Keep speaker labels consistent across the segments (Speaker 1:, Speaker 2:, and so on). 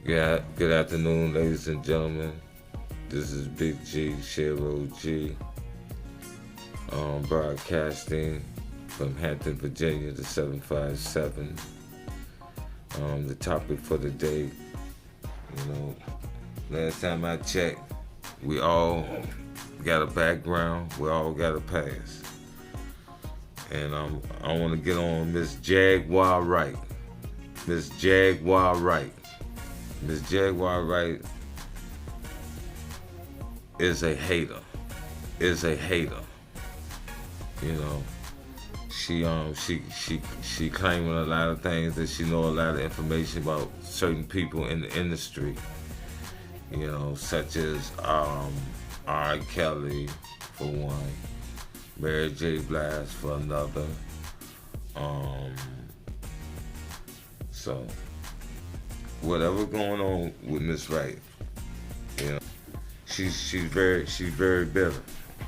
Speaker 1: Yeah, good afternoon, ladies and gentlemen. This is Big G, Shero G, broadcasting from Hampton, Virginia, to 757. The topic for the day, you know, last time I checked, we all got a background, we all got a past. And I want to get on Miss Jaguar Wright. Miss Jaguar Wright. Miss Jaguar Wright is a hater. Is a hater. You know, she claiming a lot of things that she know a lot of information about certain people in the industry. You know, such as R. Kelly for one, Mary J. Blige for another. Um, so whatever going on with Miss Wright, you know, she's very bitter.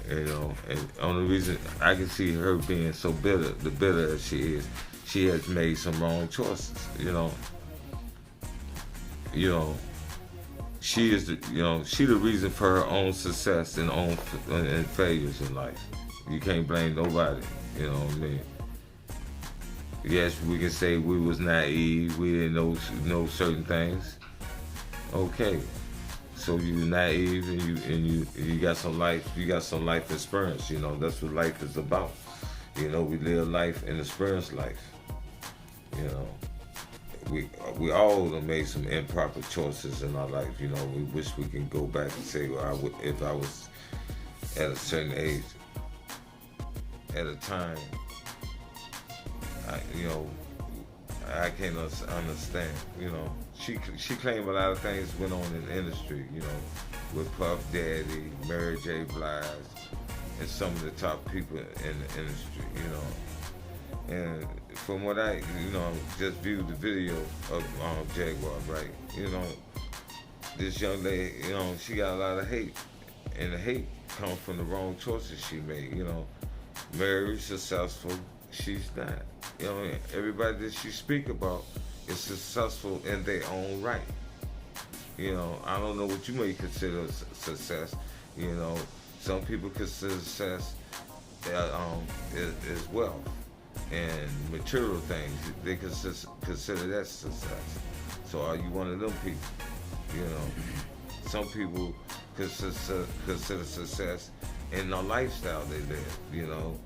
Speaker 1: You know, and only reason I can see her being so bitter, the bitter as she is, she has made some wrong choices. You know, she is she the reason for her own success and failures in life. You can't blame nobody. You know what I mean? Yes, we can say we was naive, we didn't know certain things. Okay, so you naive and you got some life experience. You know that's what life is about. You know we live life and experience life. You know we all have made some improper choices in our life. You know we wish we can go back and say, well, if I was at a certain age, at a time, you know, I can't understand. You know, she claimed a lot of things went on in the industry. You know, with Puff Daddy, Mary J. Blige, and some of the top people in the industry. You know, and from what I just viewed the video of Jaguar, right? You know, this young lady, she got a lot of hate, and the hate comes from the wrong choices she made. You know, very successful, she's not. You know, everybody that she speak about is successful in their own right. You know, I don't know what you may consider success. You know, some people consider success is wealth and material things. They consider that success. So are you one of them people? You know, some people consider success in the lifestyle they live. You know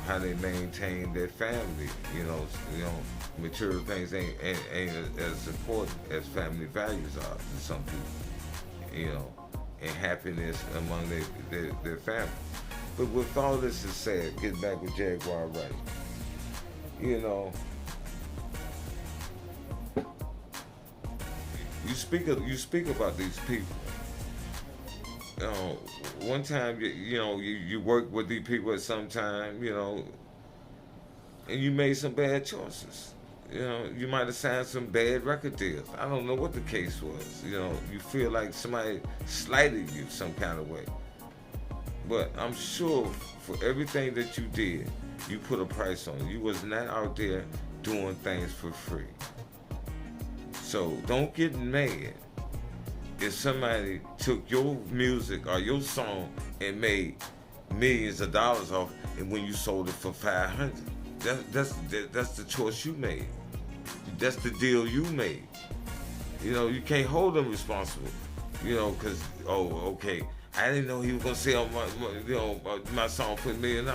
Speaker 1: how they maintain their family. Material things ain't as important as family values are to some people. And happiness among their family. But with all this is said, get back with Jaguar Wright. You know, you speak about these people. You know, one time you work with these people at some time, and you made some bad choices. You might have signed some bad record deals. I don't know what the case was. You feel like somebody slighted you some kind of way. But I'm sure for everything that you did, you put a price on it. You was not out there doing things for free. So don't get mad if somebody took your music or your song and made millions of dollars off, and when you sold it for 500, that's the choice you made. That's the deal you made. You can't hold them responsible. Because okay, I didn't know he was gonna sell my song for $1 million.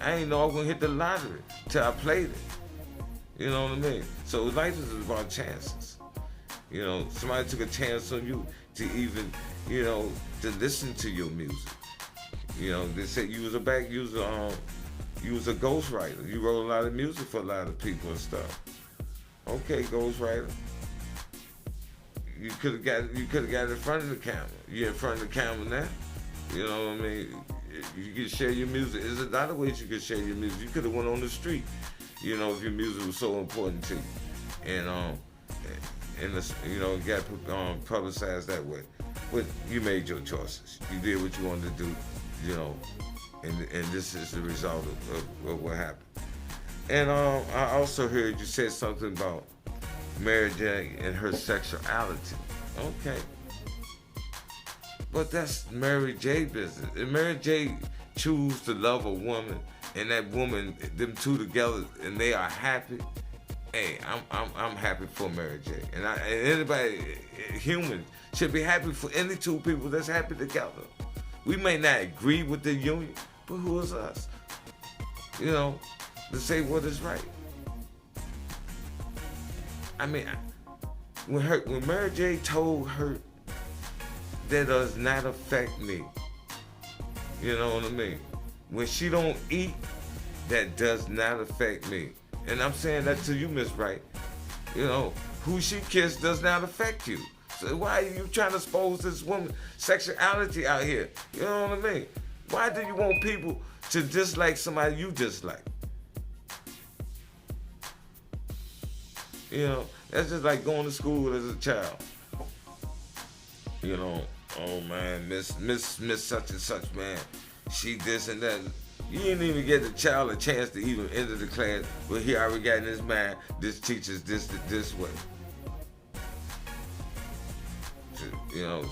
Speaker 1: I didn't know I was gonna hit the lottery till I played it. You know what I mean? So life is about chances. Somebody took a chance on you to even, to listen to your music. They said you was you was a ghostwriter. You wrote a lot of music for a lot of people and stuff. Okay, ghostwriter. You could have got it in front of the camera. You're in front of the camera now. You know what I mean? You can share your music. There's a lot of ways you can share your music. You could have went on the street. If your music was so important to you, and got publicized that way. But you made your choices. You did what you wanted to do. And this is the result of what happened. And I also heard you said something about Mary J and her sexuality. Okay. But that's Mary J business. If Mary J choose to love a woman and that woman, them two together, and they are happy, hey, I'm happy for Mary J. And anybody human should be happy for any two people that's happy together. We may not agree with the union, but who is us? You know, to say what is right. I mean, when Mary J told her that does not affect me, you know what I mean? When she don't eat, that does not affect me. And I'm saying that to you, Miss Wright. You know, who she kissed does not affect you. So why are you trying to expose this woman's sexuality out here? You know what I mean? Why do you want people to dislike somebody you dislike? You know, that's just like going to school as a child. You know, oh man, Miss such and such, man, she this and that. You didn't even get the child a chance to even enter the class, but he already got in his mind, this teacher's this way. You know,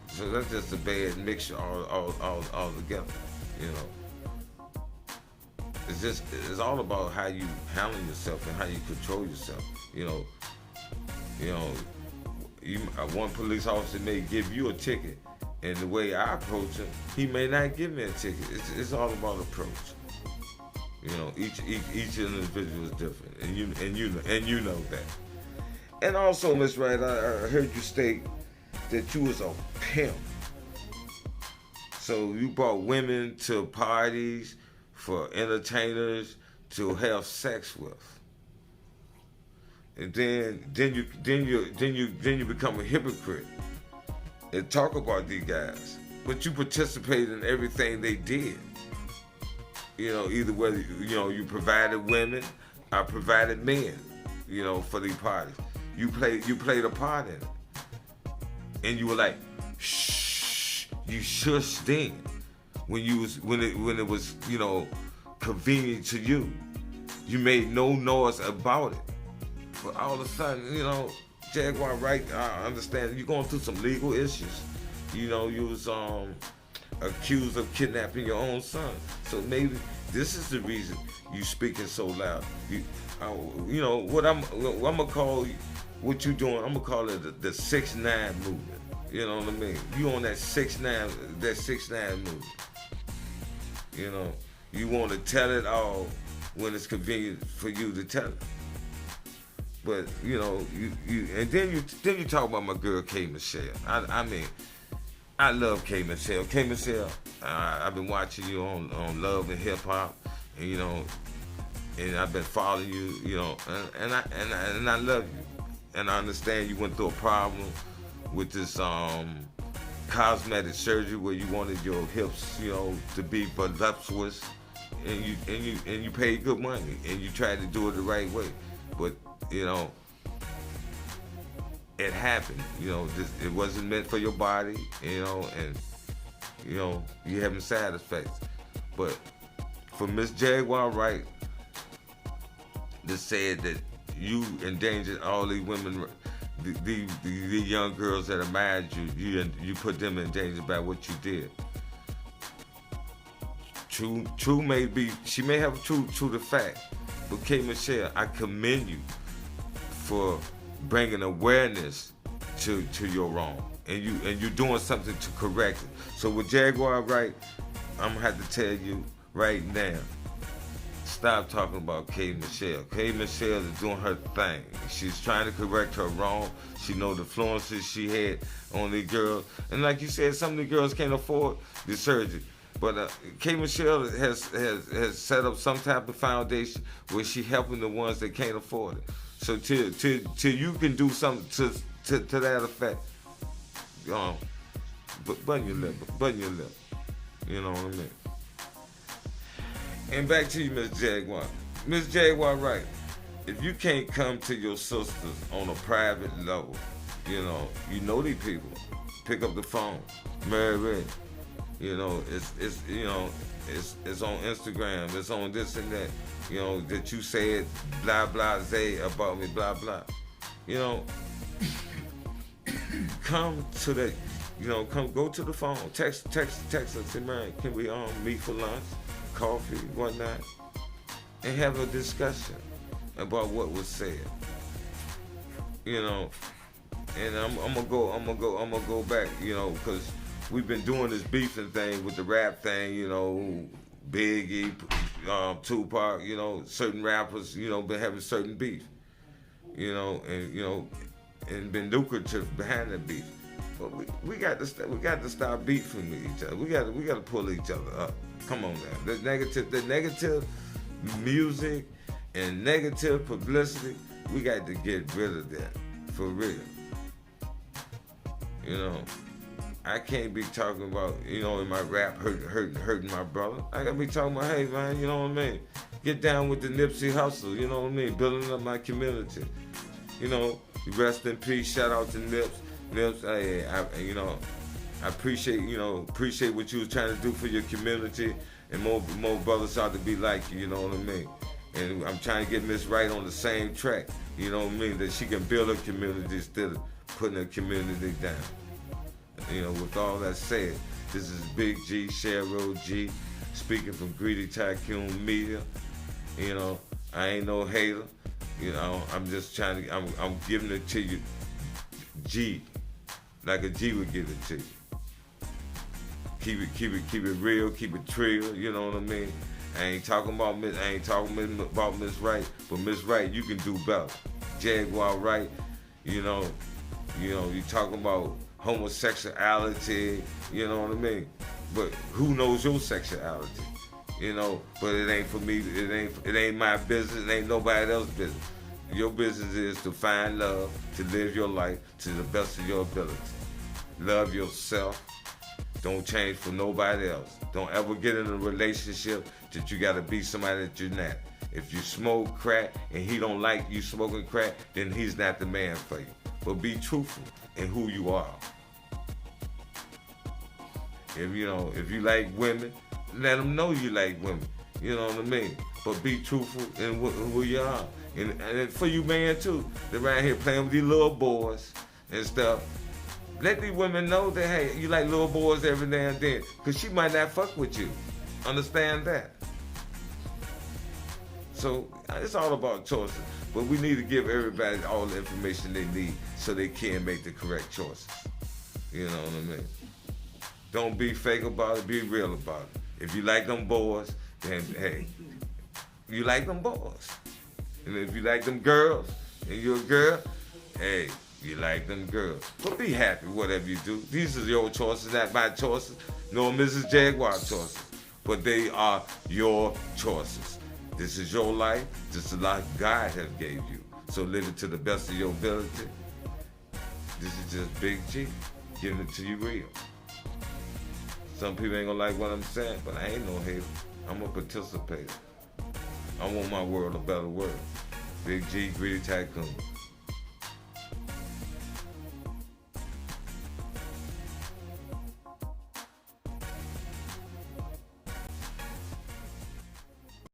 Speaker 1: so that's just a bad mixture all together. You know, it's all about how you handle yourself and how you control yourself. You know, one police officer may give you a ticket, and the way I approach him, he may not give me a ticket. It's all about approach. You know, each individual is different, and you know that. And also, Miss Wright, I heard you state that you was a pimp. So you brought women to parties for entertainers to have sex with. And then you become a hypocrite and talk about these guys, but you participate in everything they did. You know, either whether you provided women or provided men, you know, for these parties. You played a part in it, and you were like, shh, you shushed then when it was you know convenient to you. You made no noise about it. But all of a sudden, you know, Jaguar Wright, I understand you're going through some legal issues. You know, you was accused of kidnapping your own son. So maybe this is the reason you speaking so loud. You know what I'm gonna call what you doing. I'm gonna call it the 6ix9ine movement. You know what I mean? You on that 6ix9ine movement. You know, you want to tell it all when it's convenient for you to tell it. But you know, and then you talk about my girl K Michelle. I mean, I love K Michelle. K Michelle, I've been watching you on Love and Hip Hop, and you know, and I've been following you, you know, and I love you, and I understand you went through a problem with this cosmetic surgery where you wanted your hips, you know, to be voluptuous, and you paid good money, and you tried to do it the right way, but you know, it happened. You know, it wasn't meant for your body. You know, and you know you having side effects. But for Miss Jaguar Wright to say that you endangered all these women, the young girls that admired you put them in danger by what you did. True may be, she may have true to the fact, but K Michelle, I commend you for bringing awareness to your wrong, and you're doing something to correct it. So with Jaguar Wright, I'm gonna have to tell you right now, stop talking about K Michelle. K Michelle is doing her thing. She's trying to correct her wrong. She know the influences she had on the girls, and like you said, some of the girls can't afford the surgery. But K Michelle has set up some type of foundation where she helping the ones that can't afford it. So till you can do something to that effect, button your lip. You know what I mean? And back to you, Miss Jaguar. Miss Jaguar Wright, if you can't come to your sisters on a private level, you know these people. Pick up the phone, Mary. You know, it's on Instagram, it's on this and that. You know, that you said blah blah zay about me, blah blah. You know, come to the, come go to the phone, text us, say, man, can we meet for lunch, coffee, whatnot, and have a discussion about what was said. You know, and I'm gonna go back, because we've been doing this beefing thing with the rap thing, Biggie, Tupac, certain rappers, been having certain beef, and been lucrative behind the beef. But we got to stop beefing with each other. We got to pull each other up. Come on now. The negative music and negative publicity, we got to get rid of that for real. I can't be talking about, in my rap hurting my brother. I gotta be talking about, hey man, you know what I mean? Get down with the Nipsey hustle, you know what I mean? Building up my community. Rest in peace, shout out to Nips. Nips, hey, I appreciate what you was trying to do for your community, and more brothers ought to be like you know what I mean? And I'm trying to get Miss Wright on the same track, you know what I mean? That she can build her community instead of putting her community down. With all that said, this is Big G, Cheryl G, speaking from Greedy Tycoon Media. I ain't no hater. I'm just trying to, I'm giving it to you, G, like a G would give it to you. Keep it real, keep it trill, you know what I mean? I ain't talking about Miss Wright, but Miss Wright, you can do better. Jaguar Wright, you talking about homosexuality, you know what I mean? But who knows your sexuality? But it ain't for me, it ain't my business, it ain't nobody else's business. Your business is to find love, to live your life to the best of your ability. Love yourself. Don't change for nobody else. Don't ever get in a relationship that you gotta be somebody that you're not. If you smoke crack and he don't like you smoking crack, then he's not the man for you. But be truthful in who you are. If you like women, let them know you like women. You know what I mean? But be truthful in who you are. And for you men too, they're around here playing with these little boys and stuff. Let these women know that, hey, you like little boys every now and then, because she might not fuck with you. Understand that? So it's all about choices. But we need to give everybody all the information they need so they can make the correct choices. You know what I mean? Don't be fake about it, be real about it. If you like them boys, then hey, you like them boys. And if you like them girls, and you're a girl, hey, you like them girls. But be happy, whatever you do. These are your choices, not my choices, nor Mrs. Jaguar choices. But they are your choices. This is your life. This is the life God has gave you. So live it to the best of your ability. This is just Big G, giving it to you real. Some people ain't gonna like what I'm saying, but I ain't no hater. I'm a participator. I want my world a better world. Big G, Greedy Tycoon.